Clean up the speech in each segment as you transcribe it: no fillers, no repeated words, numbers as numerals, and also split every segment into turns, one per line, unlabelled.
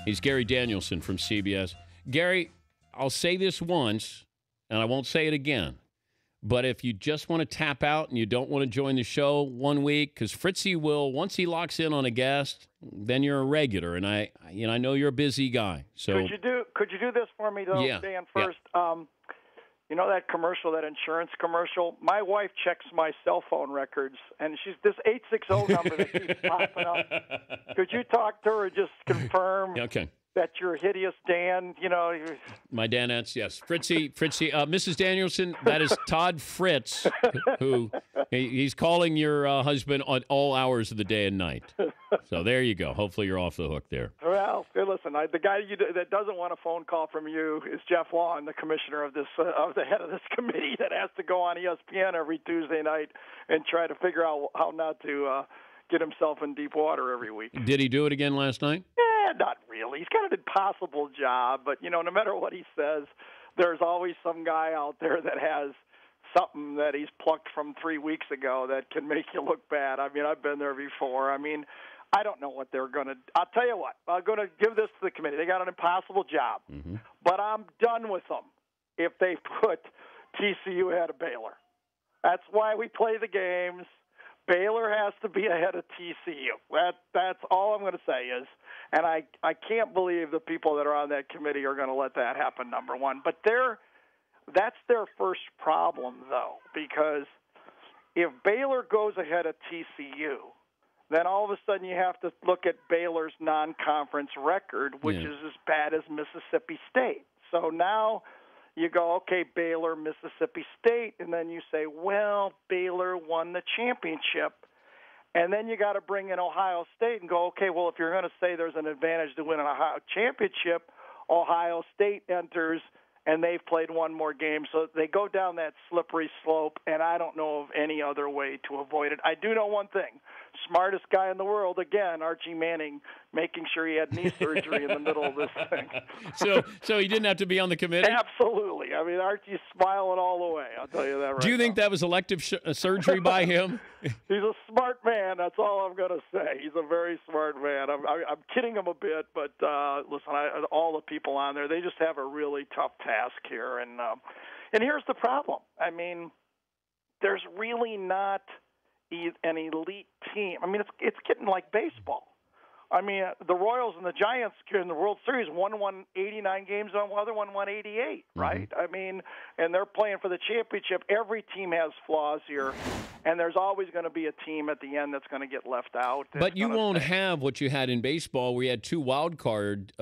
He's Gary Danielson from CBS. Gary, I'll say this once, and I won't say it again. But if you just want to tap out and you don't want to join the show one week, because Fritzy will, once he locks in on a guest, then you're a regular. And I know you're a busy guy. So
could you do this for me though,
yeah,
Dan? First, you know that commercial, that insurance commercial? My wife checks my cell phone records, and she's this 860 number that keeps popping up. Could you talk to her and just confirm?
Okay.
That you're hideous, Dan,
My Danettes, yes. Fritzy, Mrs. Danielson, that is Todd Fritz, who he's calling your husband on all hours of the day and night. So there you go. Hopefully you're off the hook there.
Well, listen, the guy that doesn't want a phone call from you is Jeff Long, the commissioner of this, of the head of this committee that has to go on ESPN every Tuesday night and try to figure out how not to get himself in deep water every week.
Did he do it again last night?
Not really. He's got an impossible job, but, no matter what he says, there's always some guy out there that has something that he's plucked from 3 weeks ago that can make you look bad. I mean, I've been there before. I mean, I don't know what they're going to – I'll tell you what. I'm going to give this to the committee. They got an impossible job, but I'm done with them if they put TCU ahead of Baylor. That's why we play the games. Baylor has to be ahead of TCU. That's all I'm going to say is, and I can't believe the people that are on that committee are going to let that happen, number one. But that's their first problem, though, because if Baylor goes ahead of TCU, then all of a sudden you have to look at Baylor's non-conference record, which is as bad as Mississippi State. So now you go, okay, Baylor, Mississippi State, and then you say, well, Baylor won the championship. And then you got to bring in Ohio State and go, okay, well, if you're going to say there's an advantage to win an Ohio championship, Ohio State enters, and they've played one more game. So they go down that slippery slope, and I don't know of any other way to avoid it. I do know one thing. Smartest guy in the world, again, Archie Manning, making sure he had knee surgery in the middle of this thing.
So he didn't have to be on the committee?
Absolutely. I mean, Archie's smiling all the way, I'll tell you that right now.
Do you think that was elective surgery by him?
He's a smart man. That's all I'm going to say. He's a very smart man. I'm kidding him a bit, but listen, all the people on there, they just have a really tough task here. And here's the problem. I mean, there's really not an elite team. I mean, it's getting like baseball. I mean, the Royals and the Giants in the World Series won 89 games, and the other one won 88, right? I mean, and they're playing for the championship. Every team has flaws here, and there's always going to be a team at the end that's going to get left out.
But you won't have what you had in baseball, where you had 2 wild card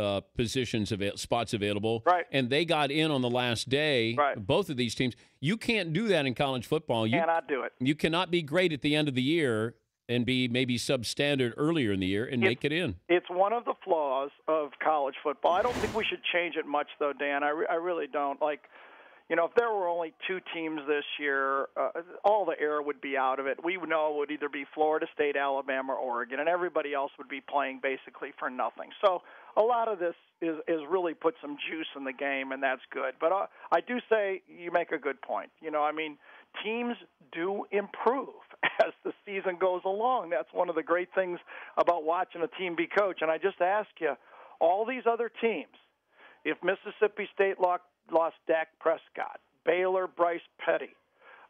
spots available,
right?
And they got in on the last day.
Right.
Both of these teams. You can't do that in college football. You
cannot do it.
You cannot be great at the end of the year and be maybe substandard earlier in the year and make it in.
It's one of the flaws of college football. I don't think we should change it much, though, Dan. I really don't. Like, if there were only 2 teams this year, all the air would be out of it. We know it would either be Florida State, Alabama, or Oregon, and everybody else would be playing basically for nothing. So a lot of this is really put some juice in the game, and that's good. But I do say you make a good point. I mean, teams do improve as the season goes along. That's one of the great things about watching a team be coached. And I just ask you, all these other teams, if Mississippi State lost Dak Prescott, Baylor Bryce Petty,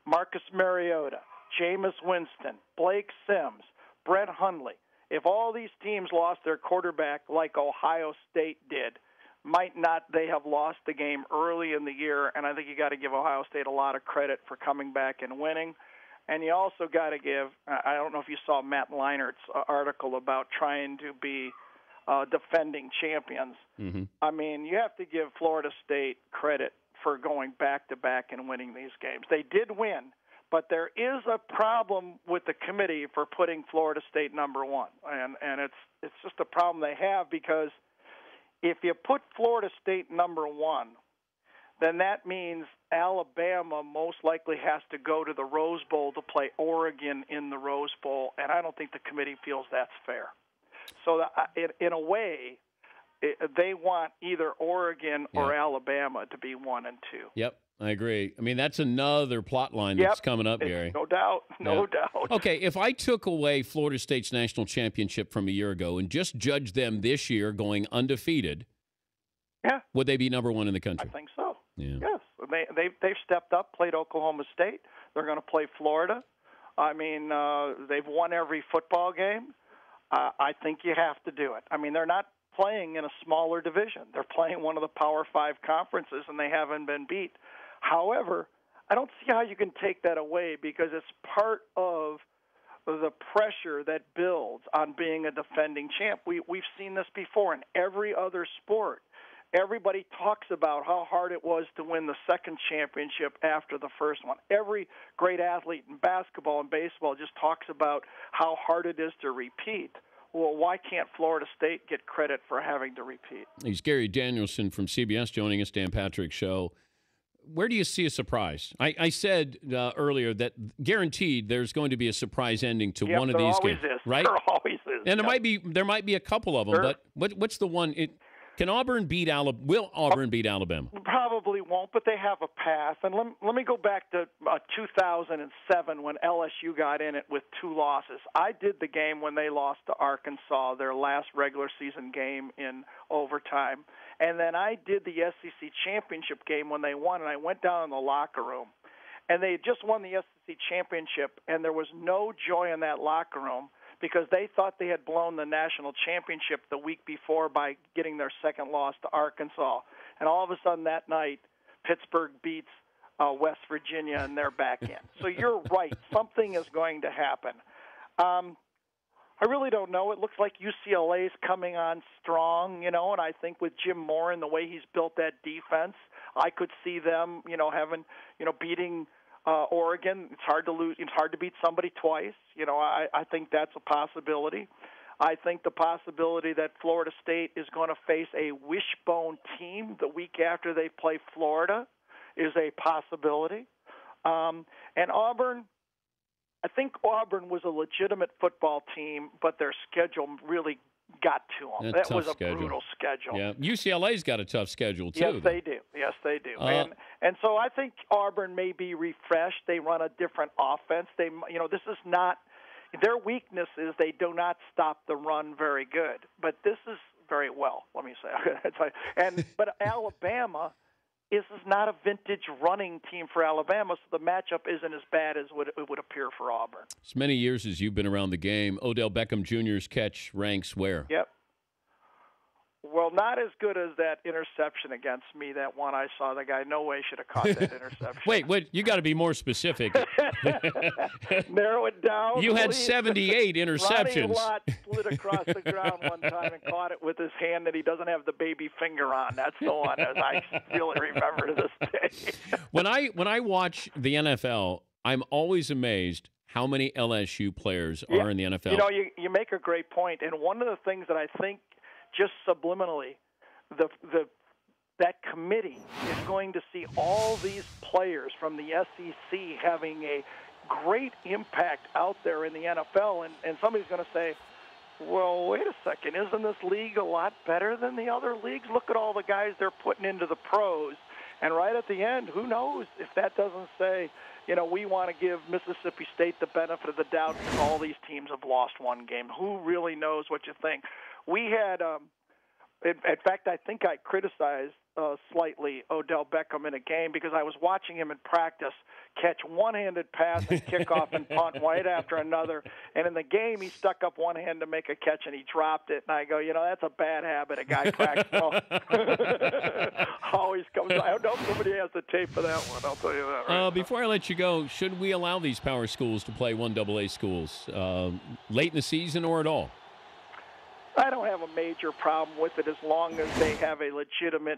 Marcus Mariota, Jameis Winston, Blake Sims, Brett Hundley, if all these teams lost their quarterback like Ohio State did, might not they have lost the game early in the year? And I think you got to give Ohio State a lot of credit for coming back and winning. And you also got to give, I don't know if you saw Matt Leinert's article about trying to be defending champions. I mean, you have to give Florida State credit for going back-to-back and winning these games. They did win, but there is a problem with the committee for putting Florida State number 1. And it's just a problem they have, because if you put Florida State number 1, then that means Alabama most likely has to go to the Rose Bowl to play Oregon in the Rose Bowl, and I don't think the committee feels that's fair. So in a way, they want either Oregon or Alabama to be 1 and 2.
Yep. I agree. I mean, that's another plot line that's coming up, Gary.
No doubt. No doubt.
Okay, if I took away Florida State's national championship from a year ago and just judged them this year going undefeated, would they be number one in the country?
I think so.
Yeah.
Yes. They've stepped up, played Oklahoma State. They're going to play Florida. I mean, they've won every football game. I think you have to do it. I mean, they're not playing in a smaller division. They're playing one of the Power 5 conferences, and they haven't been beat. However, I don't see how you can take that away because it's part of the pressure that builds on being a defending champ. We've seen this before in every other sport. Everybody talks about how hard it was to win the second championship after the first one. Every great athlete in basketball and baseball just talks about how hard it is to repeat. Well, why can't Florida State get credit for having to repeat?
He's Gary Danielson from CBS joining us, Dan Patrick Show. Where do you see a surprise? I said earlier that guaranteed there's going to be a surprise ending to one of these games, right?
There always is.
And there might be a couple of them,
Sure.
but what's the one? Can Auburn beat Alabama? Will Auburn beat Alabama?
Probably won't, but they have a path. And let me go back to 2007 when LSU got in it with 2 losses. I did the game when they lost to Arkansas, their last regular season game in overtime. And then I did the SEC championship game when they won, and I went down in the locker room. And they had just won the SEC championship, and there was no joy in that locker room because they thought they had blown the national championship the week before by getting their second loss to Arkansas. And all of a sudden that night, Pittsburgh beats West Virginia, and they're back in. So you're right. Something is going to happen. I really don't know. It looks like UCLA is coming on strong, and I think with Jim Moore and the way he's built that defense, I could see them, having, beating Oregon. It's hard to lose. It's hard to beat somebody twice. I think that's a possibility. I think the possibility that Florida State is going to face a wishbone team the week after they play Florida is a possibility. And Auburn, I think Auburn was a legitimate football team, but their schedule really got to them. That was a brutal schedule.
Yeah, UCLA's got a tough schedule too.
Yes, they do. Yes, they do. And so I think Auburn may be refreshed. They run a different offense. This is not their weakness is they do not stop the run very good. But this is very well. Let me say. But Alabama. This is not a vintage running team for Alabama, so the matchup isn't as bad as it would appear for Auburn.
As many years as you've been around the game, Odell Beckham Jr.'s catch ranks where?
Yep. Well, not as good as that interception against me, that one I saw. The guy, no way should have caught that interception.
Wait, you got to be more specific.
Narrow it down.
You had 78 interceptions.
Ronnie Lott slid across the ground one time and caught it with his hand that he doesn't have the baby finger on. That's the one, as I really remember to this day.
When I watch the NFL, I'm always amazed how many LSU players are in the NFL.
You make a great point, and one of the things that I think just subliminally, that committee is going to see all these players from the SEC having a great impact out there in the NFL, and somebody's going to say, well, wait a second, isn't this league a lot better than the other leagues? Look at all the guys they're putting into the pros. And right at the end, who knows if that doesn't say, we want to give Mississippi State the benefit of the doubt because all these teams have lost one game. Who really knows what you think? We had, in fact, I think I criticized slightly Odell Beckham in a game because I was watching him in practice catch one-handed pass and kickoff and punt right after another. And in the game, he stuck up one hand to make a catch and he dropped it. And I go, that's a bad habit a guy practices. Always comes. I don't know if somebody has the tape for that one. I'll tell you that. Right
before I let you go, should we allow these power schools to play 1AA schools late in the season or at all?
I don't have a major problem with it as long as they have a legitimate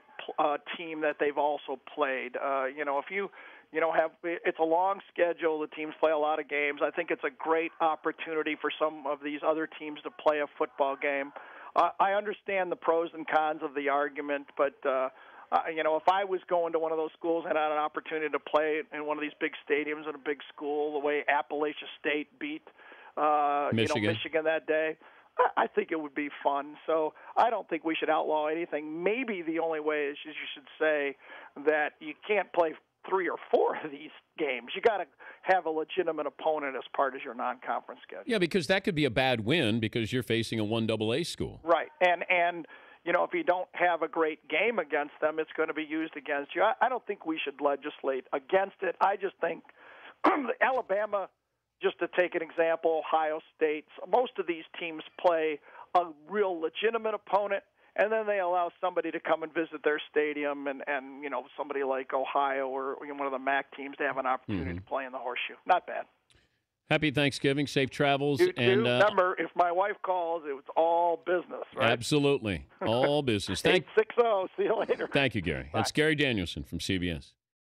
team that they've also played. If you have it's a long schedule, the teams play a lot of games. I think it's a great opportunity for some of these other teams to play a football game. I understand the pros and cons of the argument, but if I was going to one of those schools and had an opportunity to play in one of these big stadiums in a big school, the way Appalachia State beat Michigan that day, I think it would be fun. So I don't think we should outlaw anything. Maybe the only way is you should say that you can't play 3 or 4 of these games. You got to have a legitimate opponent as part of your non-conference schedule.
Yeah, because that could be a bad win because you're facing a 1AA school.
Right, and if you don't have a great game against them, it's going to be used against you. I don't think we should legislate against it. I just think Alabama, just to take an example, Ohio State, most of these teams play a real legitimate opponent, and then they allow somebody to come and visit their stadium, and somebody like Ohio or one of the MAC teams to have an opportunity to play in the Horseshoe. Not bad.
Happy Thanksgiving, safe travels.
You
and
remember, if my wife calls, it was all business, right?
Absolutely. All business.
860. See you later.
Thank you, Gary.
Bye.
That's Gary Danielson from CBS.